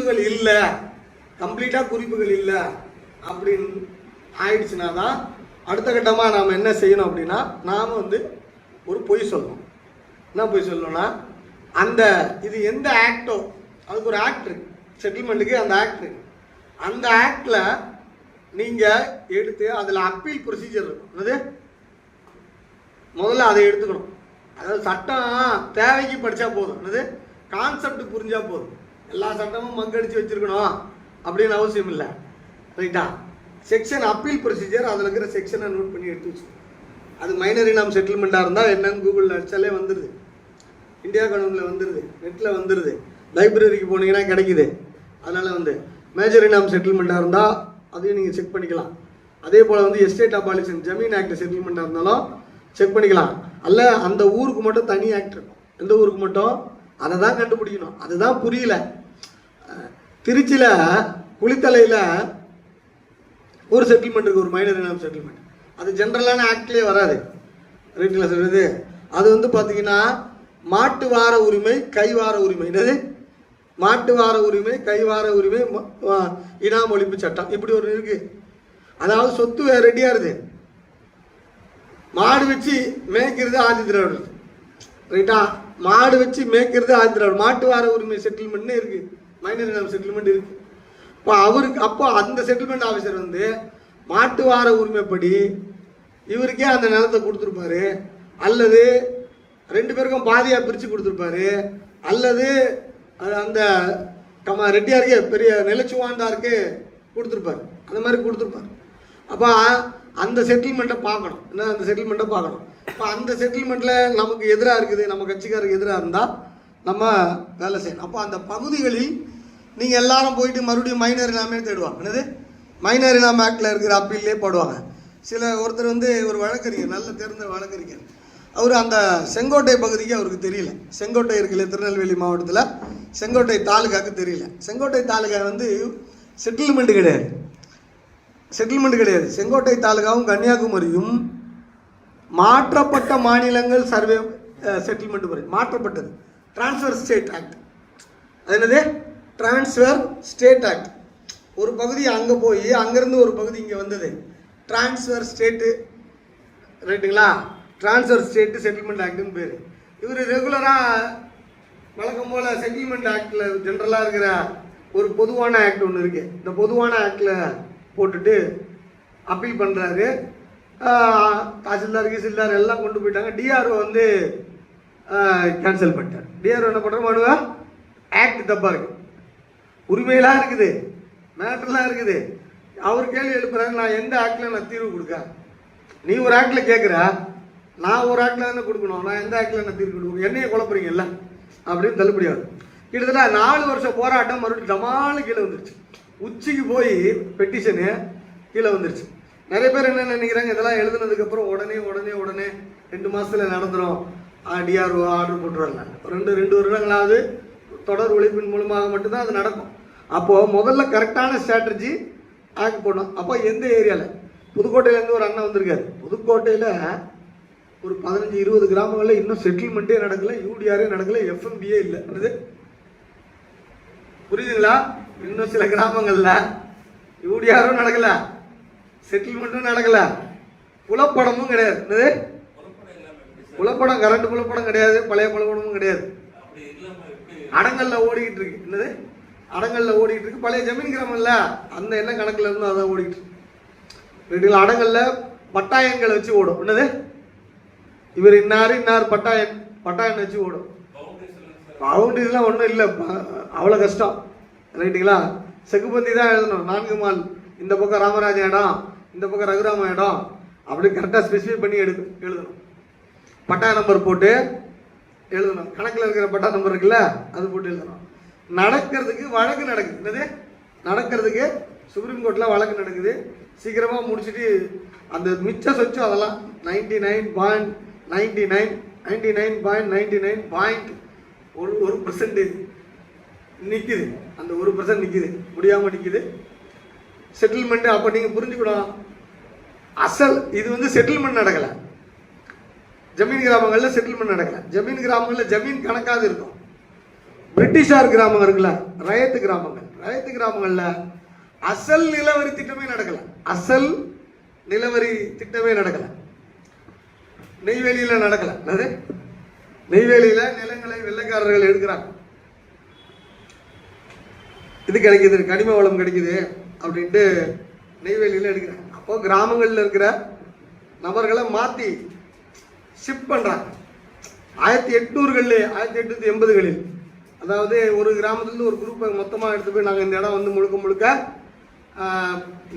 குறிப்புகள் இல்லை, கம்ப்ளீட்டாக குறிப்புகள் இல்லை அப்படின்னு ஆயிடுச்சுன்னா தான் அடுத்த கட்டமாக நாம் என்ன செய்யணும் அப்படின்னா, நாம் வந்து ஒரு பொய் சொல்லணும். என்ன பொய் சொல்லணும்னா, அந்த இது எந்த ஆக்டோ, அதுக்கு ஒரு ஆக்ட் இருக்கு, செட்டில்மெண்ட்டுக்கு அந்த ஆக்ட் இருக்கு. அந்த ஆக்டில் நீங்கள் எடுத்து அதில் அப்பீல் ப்ரொசீஜர் இருக்கும். அது முதல்ல அதை எடுத்துக்கணும். அதாவது சட்டம் தேவைக்கு படித்தா போதும், அது கான்செப்ட் புரிஞ்சால் போதும். எல்லா சட்டமும் மக்கடிச்சு வச்சுருக்கணும் அப்படின்னு அவசியம் இல்லை. ரைட்டா? செக்ஷன் அப்பீல் ப்ரொசீஜர், அதில் இருக்கிற செக்ஷனை நோட் பண்ணி எடுத்து வச்சுக்கணும். அது மைனர் இனாம் செட்டில்மெண்ட்டாக இருந்தால் என்னன்னு கூகுளில் அடித்தாலே வந்துடுது, இந்தியா கவர்மெண்ட்டில் வந்துடுது, நெட்டில் வந்துடுது, லைப்ரரிக்கு போனீங்கன்னா கிடைக்குது. அதனால் வந்து மேஜர் இனாம் செட்டில்மெண்ட்டாக இருந்தால் அதையும் நீங்கள் செக் பண்ணிக்கலாம். அதே போல் வந்து எஸ்டேட் அபாலிஷன் ஜமீன் ஆக்ட் செட்டில்மெண்ட்டாக இருந்தாலும் செக் பண்ணிக்கலாம். அல்ல அந்த ஊருக்கு மட்டும் தனி ஆக்ட் இருக்கும். எந்த ஊருக்கு மட்டும், அதை தான் கண்டுபிடிக்கணும். அதுதான் புரியல. திருச்சியில் குளித்தலையில் ஒரு செட்டில்மெண்ட் இருக்குது, ஒரு மைனர் இனாம் செட்டில்மெண்ட். அது ஜென்ரலான ஆக்ட்லேயே வராது. ரைட்டில் சொல்கிறது அது வந்து பார்த்தீங்கன்னா மாட்டு வார உரிமை, கைவார உரிமை. என்னது? மாட்டு வார உரிமை, கைவார உரிமை, இனாம் ஒழிப்பு சட்டம், இப்படி ஒரு இருக்கு. அதாவது சொத்து ரெடியாக இருக்குது, மாடு வச்சு மேய்க்கிறது ஆதி திராவிடர். ரைட்டா? மாடு வச்சு மேய்க்கிறது ஆதி திராவிடர். மாட்டு வார உரிமை செட்டில்மெண்ட்னு இருக்கு, மைனர் இனாம் செட்டில்மெண்ட் இருக்கு. இப்போ அவருக்கு அப்போ அந்த செட்டில்மெண்ட் ஆஃபீஸர் வந்து மாட்டு வார உரிமைப்படி இவருக்கே அந்த நிலத்தை கொடுத்துருப்பாரு, அல்லது ரெண்டு பேருக்கும் பாதியாக பிரித்து கொடுத்துருப்பாரு, அல்லது அந்த ரெட்டியாருக்கு பெரிய நிலச்சுவாண்டாருக்கு கொடுத்துருப்பாரு, அந்த மாதிரி கொடுத்துருப்பாரு. அப்போ அந்த செட்டில்மெண்ட்டை பார்க்கணும். என்ன? அந்த செட்டில்மெண்ட்டை பார்க்கணும். இப்போ அந்த செட்டில்மெண்ட்டில் நமக்கு எதிராக இருக்குது, நம்ம கட்சிக்காரருக்கு எதிராக இருந்தால் நம்ம வேலை செய்யணும். அப்போ அந்த பகுதிகளில் நீங்கள் எல்லாரும் போயிட்டு மறுபடியும் மைனர் இனாமே தேடுவாங்க. என்னது? மைனர் இனாம் ஆக்டில் இருக்கிற அப்பீல்லே போடுவாங்க. ஒருத்தர் வந்து ஒரு வழக்கறிஞர், நல்ல தெரிந்த வழக்கறிஞர், அவர் அந்த செங்கோட்டை பகுதிக்கு அவருக்கு தெரியல. செங்கோட்டை இருக்குல்ல, திருநெல்வேலி மாவட்டத்தில் செங்கோட்டை தாலுகாவுக்கு தெரியல. செங்கோட்டை தாலுகா வந்து செட்டில்மெண்ட் கிடையாது, செங்கோட்டை தாலுகாவும் கன்னியாகுமரியும் மாற்றப்பட்ட மாநிலங்கள் சர்வே செட்டில்மெண்ட் முறை மாற்றப்பட்டது. Transfer state act. அது என்னது? Transfer state act. ஒரு பகுதி அங்கே போய் அங்கேருந்து ஒரு பகுதி இங்கே வந்தது, டிரான்ஸ்ஃபர் ஸ்டேட்டு. ரைட்டுங்களா? டிரான்ஸ்ஃபர் ஸ்டேட்டு செட்டில்மெண்ட் ஆக்டுன்னு பேர். இவர் ரெகுலராக வழக்கம் போல் செட்டில்மெண்ட் ஆக்டில் ஜென்ரலாக இருக்கிற ஒரு பொதுவான ஆக்ட் ஒன்று இருக்குது. இந்த பொதுவான ஆக்டில் போட்டுட்டு அப்பீல் பண்ணுறாரு. தாசில்தார் கீசில்தார் எல்லாம் கொண்டு போயிட்டாங்க. டிஆர்ஓ வந்து கேன்சல் பண்ணிட்டார். டிஆர்ஓ என்ன பண்ணுற மனுவா, ஆக்ட் தப்பாக இருக்குது, உரிமையெல்லாம் இருக்குது, மேட்டர்லாம் இருக்குது. அவர் கேள்வி எழுப்புறாரு, நான் எந்த ஆக்டில் நான் தீர்வு கொடுக்க? நீ ஒரு ஆக்டில் கேட்குற, நான் ஒரு ஆக்டில் தானே கொடுக்கணும், நான் எந்த ஆக்டில் நான் தீர்வு கொடுக்கணும்? என்னையே குழப்பறீங்கல்ல அப்படின்னு தள்ளுபடியாது. கிட்டத்தட்ட 4 வருஷம் போராட்டம் மறுபடியும் டமாலு கீழே வந்துருச்சு. உச்சிக்கு போய் பெட்டிஷனு கீழே வந்துருச்சு. நிறைய பேர் என்ன நினைக்கிறாங்க, இதெல்லாம் எழுதுனதுக்கப்புறம் உடனே 2 மாதத்தில் நடந்துடும், டிஆர்ஓ ஆர்டர் போட்டுருவாங்க. 2 வருடங்களாவது தொடர் உழைப்பின் மூலமாக மட்டும்தான் அது நடக்கும். அப்போது முதல்ல கரெக்டான ஸ்ட்ராட்டஜி ஆக்ட் போடணும். அப்போ எந்த ஏரியாவில், புதுக்கோட்டையிலேருந்து ஒரு அண்ணன் வந்திருக்காரு. புதுக்கோட்டையில் ஒரு 15-20 கிராமங்களில் இன்னும் செட்டில்மெண்ட்டே நடக்கலை, யூடிஆரே நடக்கலை, எஃப்எம்பியே இல்லை. அது புரியுதுங்களா? இன்னும் சில கிராமங்களில் யூடிஆரும் நடக்கல, செட்டில்மெண்ட்டும் நடக்கல, புலப்படமும் கிடையாது. என்னது? புலப்படம், கரண்ட் புலப்படம் கிடையாது, பழைய புலப்படமும் கிடையாது. அடங்கல்ல ஓடிக்கிட்டு இருக்கு. என்னது? அடங்கல்ல ஓடிக்கிட்டு இருக்கு. பழைய ஜமீன் கிராமம் இல்லை, அந்த என்ன கணக்கில் இருந்தோ அதான் ஓடிக்கிட்டு இருக்கு. அடங்கல்ல பட்டாயங்களை வச்சு ஓடும். என்னது? இவர் இன்னார் பட்டாயன் வச்சு ஓடும். பவுண்டரிஸ்லாம் ஒன்றும் இல்லை, அவ்வளோ கஷ்டம். ரைட்டுங்களா? செக்குப்பந்தி தான் எழுதணும். 4 மால், இந்த பக்கம் ராமராஜ இடம், இந்த பக்கம் ரகுராம இடம், அப்படி கரெக்டாக ஸ்பெசிஃபை பண்ணி எழுதணும். பட்டா நம்பர் போட்டு எழுதணும். கணக்கில் இருக்கிற பட்டா நம்பர் இருக்குல்ல, அது போட்டு எழுதணும். நடக்கிறதுக்கு வழக்கு நடக்குது. என்னது? நடக்கிறதுக்கு சுப்ரீம் கோர்ட்டில் வழக்கு நடக்குது. சீக்கிரமாக முடிச்சுட்டு அந்த மிச்ச சொச்சு அதெல்லாம் 99.99% நிற்குது. அந்த 1% நிற்குது, முடியாமல் நிற்குது. செட்டில்மெண்ட். அப்போ நீங்கள் புரிஞ்சுக்கணும், அசல் இது வந்து செட்டில்மெண்ட் நடக்கலை. ஜமீன் கிராமங்களில் செட்டில்மெண்ட் நடக்கலை. ஜமீன் கிராமங்களில் ஜமீன் கணக்காக இருக்கும். பிரிட்டிஷார் கிராமம் இருக்குல்ல, ரயத்து கிராமங்கள், ரயத்து கிராமங்கள்ல அசல் நிலவரி திட்டமே நடக்கல. அசல் நிலவரி திட்டமே நடக்கல. நெய்வேலியில நடக்கல. அது நெய்வேலியில நிலங்களை வெள்ளைக்காரர்கள் எடுக்கிறாங்க. இது கிடைக்குது, கனிம வளம் கிடைக்குது அப்படின்ட்டு நெய்வேலியில எடுக்கிறாங்க. அப்போ கிராமங்கள்ல இருக்கிற நபர்களை மாத்தி ஷிஃப்ட் பண்றாங்க. 1800களில் 1880களில், அதாவது ஒரு கிராமத்துலேருந்து ஒரு குரூப்பை மொத்தமாக எடுத்து போய் நாங்கள் இந்த இடம் வந்து முழுக்க முழுக்க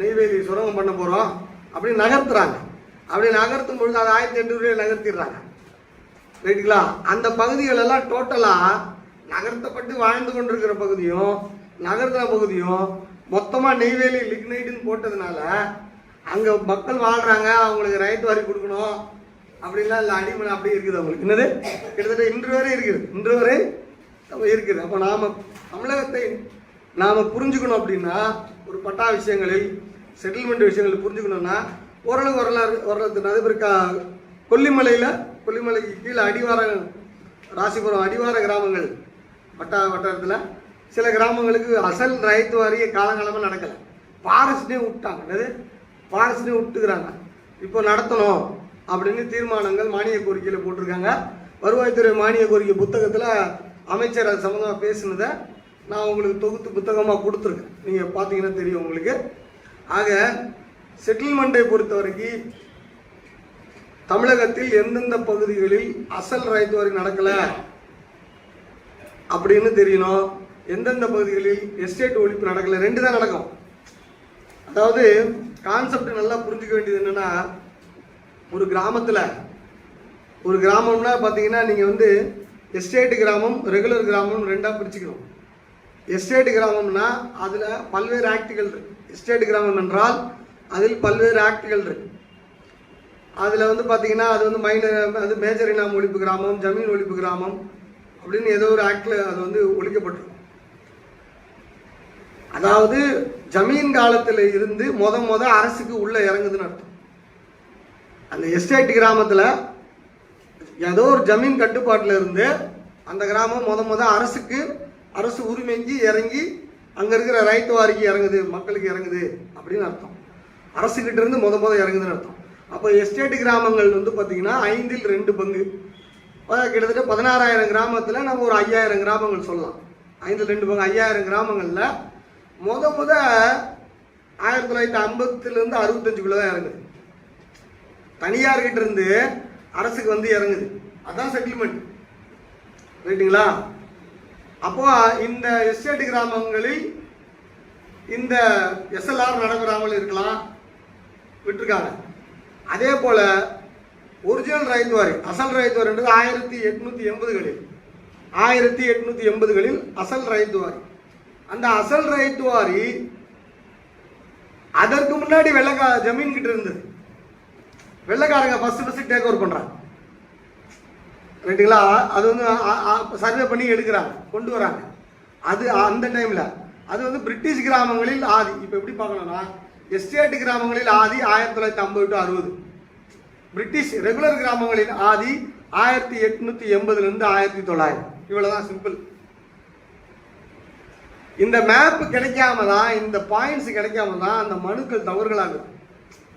நெய்வேலி சுரங்கம் பண்ண போகிறோம் அப்படின்னு நகர்த்துறாங்க. அப்படி நகர்த்தும் பொழுது அதை 1800 நகர்த்திடுறாங்க. ரைட்டுங்களா? அந்த பகுதிகளெல்லாம் டோட்டலாக நகர்த்தப்பட்டு வாழ்ந்து கொண்டிருக்கிற பகுதியும் நகர்த்தின பகுதியும் மொத்தமாக நெய்வேலி லிக்னைட்டுன்னு போட்டதுனால அங்கே மக்கள் வாழ்கிறாங்க, அவங்களுக்கு ரைட் வாரி கொடுக்கணும் அப்படின்லாம் இல்லை. அடிமனை அப்படி இருக்குது அவங்களுக்கு. என்னது கிட்டத்தட்ட இன்று வரை இருக்குது, இன்று வரை இருக்குது. அப்போ நாம் தமிழகத்தை நாம் புரிஞ்சுக்கணும் அப்படின்னா ஒரு பட்டா விஷயங்களில் செட்டில்மெண்ட் விஷயங்கள் புரிஞ்சுக்கணும்னா ஓரளவு வரலாறு அதே மாதிரி கொல்லிமலைக்கு கீழே அடிவார ராசிபுரம் அடிவார கிராமங்கள் வட்டாரத்தில் சில கிராமங்களுக்கு அசல் ரைத்து வாரிய காலங்காலமாக நடக்கலை. ஃபாரஸ்ட்னே விட்டாங்க. என்னது ஃபாரஸ்ட்னே விட்டுக்கிறாங்க. இப்போ நடத்தணும் அப்படின்னு தீர்மானங்கள் மானிய கோரிக்கையில் போட்டிருக்காங்க. வருவாய்த்துறை மானிய கோரிக்கை புத்தகத்தில் அமைச்சர் அது சம்மந்தமாக பேசுனதை நான் உங்களுக்கு தொகுத்து புத்தகமாக கொடுத்துருக்கேன். நீங்கள் பார்த்தீங்கன்னா தெரியும் உங்களுக்கு. ஆக செட்டில்மெண்ட்டை பொறுத்த வரைக்கும் தமிழகத்தில் எந்தெந்த பகுதிகளில் அசல் ரைத்து வரி நடக்கலை அப்படின்னு தெரியணும். எந்தெந்த பகுதிகளில் எஸ்டேட் ஒழிப்பு நடக்கலை, 2 தான் நடக்கும். அதாவது கான்செப்ட் நல்லா புரிஞ்சுக்க வேண்டியது என்னென்னா, ஒரு கிராமத்தில் ஒரு கிராமம்னா பார்த்தீங்கன்னா நீங்கள் வந்து எஸ்டேட் கிராமம் ரெகுலர் கிராமம் 2ஆக பிரிச்சுக்கணும். எஸ்டேட் கிராமம்னா அதில் பல்வேறு ஆக்டுகள் இருக்கு. எஸ்டேட் கிராமம் என்றால் அதில் பல்வேறு ஆக்டுகள் இருக்கு. அதில் வந்து பார்த்தீங்கன்னா அது வந்து அது மேஜர் இனாம் ஒழிப்பு கிராமம், ஜமீன் ஒழிப்பு கிராமம் அப்படின்னு ஏதோ ஒரு ஆக்டில் அது வந்து ஒழிக்கப்பட்டிருக்கும். அதாவது ஜமீன் காலத்தில் இருந்து முத அரசுக்கு உள்ள இறங்குதுன்னு அர்த்தம். அந்த எஸ்டேட் கிராமத்தில் ஏதோ ஒரு ஜமீன் கட்டுப்பாட்டில் இருந்து அந்த கிராமம் முத அரசு உரிமைக்கு இறங்கி அங்கே இருக்கிற ரைத்து வாரிக்கு இறங்குது, மக்களுக்கு இறங்குது அப்படின்னு அர்த்தம். அரசுக்கிட்ட இருந்து முத இறங்குதுன்னு அர்த்தம். அப்போ எஸ்டேட் கிராமங்கள் வந்து பார்த்தீங்கன்னா 5ல் 2 பங்கு, கிட்டத்தட்ட 16,000 கிராமத்தில் நம்ம ஒரு 5,000 கிராமங்கள் சொல்லலாம். 5ல் 2 பங்கு 5,000 கிராமங்களில் முத 1950லேருந்து 65க்குள்ளே தான் இறங்குது. தனியார்கிட்ட இருந்து அரசுக்கு வந்து இறங்குது. அதுதான் செட்டில்மெண்ட். ரைட்டுங்களா? அப்போ இந்த எஸ்டேட் கிராமங்களில் இந்த எஸ்எல்ஆர் நடைபெறாமல் இருக்கலாம், விட்டுருக்காங்க. அதே போல ஒரிஜினல் ரைத்து வாரி, அசல் ரைத்து வாரின்றது 1880களில் அசல் ரைத்து வாரி. அந்த அசல் ரைத்து வாரி அதற்கு முன்னாடி ஜமீன் கிட்ட இருந்தது. வெள்ளைக்காரங்க ஃபர்ஸ்ட் டேக் ஓவர் பண்றாங்க. ரைட்டுங்களா? அது வந்து சர்வே பண்ணி எடுக்கிறாங்க, கொண்டு வராங்க. அது அந்த டைம்ல அது வந்து பிரிட்டிஷ் கிராமங்களில் ஆதி. இப்போ எப்படி பார்க்கணும்னா எஸ்டேட் கிராமங்களில் ஆதி 1950 to 60, பிரிட்டிஷ் ரெகுலர் கிராமங்களில் ஆதி 1880லிருந்து 1900. இவ்வளவுதான் சிம்பிள். இந்த மேப் கிடைக்காம தான், இந்த பாயிண்ட்ஸ் கிடைக்காம தான் அந்த மனுக்கள் தவறுகளாகுது.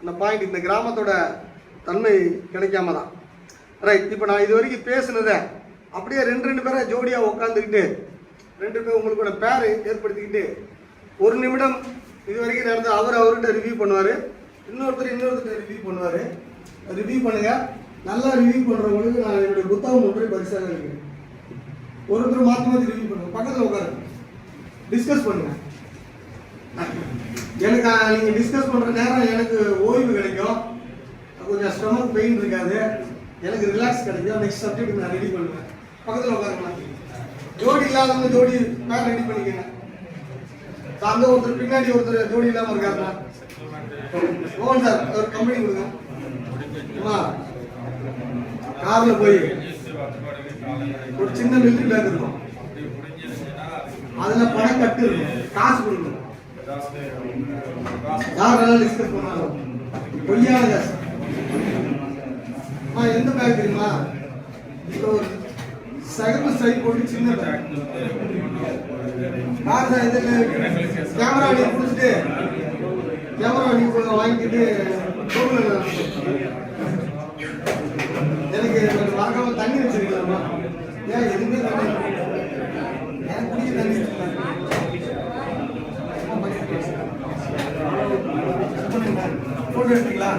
இந்த பாயிண்ட், இந்த கிராமத்தோட தன்மை கிடைக்காம தான். ரைட். இப்போ நான் இது வரைக்கும் பேசுனதை அப்படியே 2 பேரை ஜோடியாக உட்காந்துக்கிட்டு 2 பேர் உங்களுக்கூட பேரை ஏற்படுத்திக்கிட்டு 1 நிமிடம் இது வரைக்கும் நடந்து அவர்கிட்ட ரிவ்யூ பண்ணுவார், இன்னொருத்தர் ரிவ்யூ பண்ணுவார். ரிவ்யூ பண்ணுங்க. நல்லா ரிவ்யூ பண்ணுறவங்களுக்கு நான் என்னுடைய புத்தகம் ஒன்றை பரிசாக இருக்கிறேன். ஒருத்தர் மாற்றி ரிவ்யூ பண்ணுங்க, பக்கத்தில் உட்காருங்க, டிஸ்கஸ் பண்ணுங்க. எனக்கு நீங்கள் டிஸ்கஸ் பண்ணுற நேரம் எனக்கு ஓய்வு கிடைக்கும், கொஞ்சம் ஸ்டொமக் பெயின் இருக்காது, எனக்கு ரிலாக்ஸ் கிடைக்கும். நெக்ஸ்ட் சப்ஜெக்ட் நான் ரெடி பண்ணுவேன். பக்கத்தில் உட்காருங்களா. ஜோடி இல்லாதவங்க ஜோடி பேர் ரெடி பண்ணிக்கங்க. அங்கே ஒருத்தர் பின்னாடி ஒருத்தர் ஜோடி இல்லாமல் இருக்காருண்ணா. மோகன் சார் ஒரு கம்பெனி கொடுங்க. காரில் போய் ஒரு சின்ன மில்ட்ரி பேக் இருக்கும், அதில் பணம் கட்டு இருக்கும், காசு கொடுக்கணும். யாரெல்லாம் டிஸ்கஸ் பண்ணாலும் பொய்யான காசு. எந்த பேக் தெரியுமா? இப்போ ஒரு சகப்பு சை போட்டு சின்ன பேக் யார் சார் இதுக்கு கேமரா நீ கொடுத்துட்டு கேமரா நீ வாங்கிட்டு எனக்கு மறக்காம தண்ணி வச்சிருக்கலாமா? ஏன் எதுவுமே தண்ணி ஏன் குடிக்க தண்ணி போட்டோ எடுத்தீங்களா?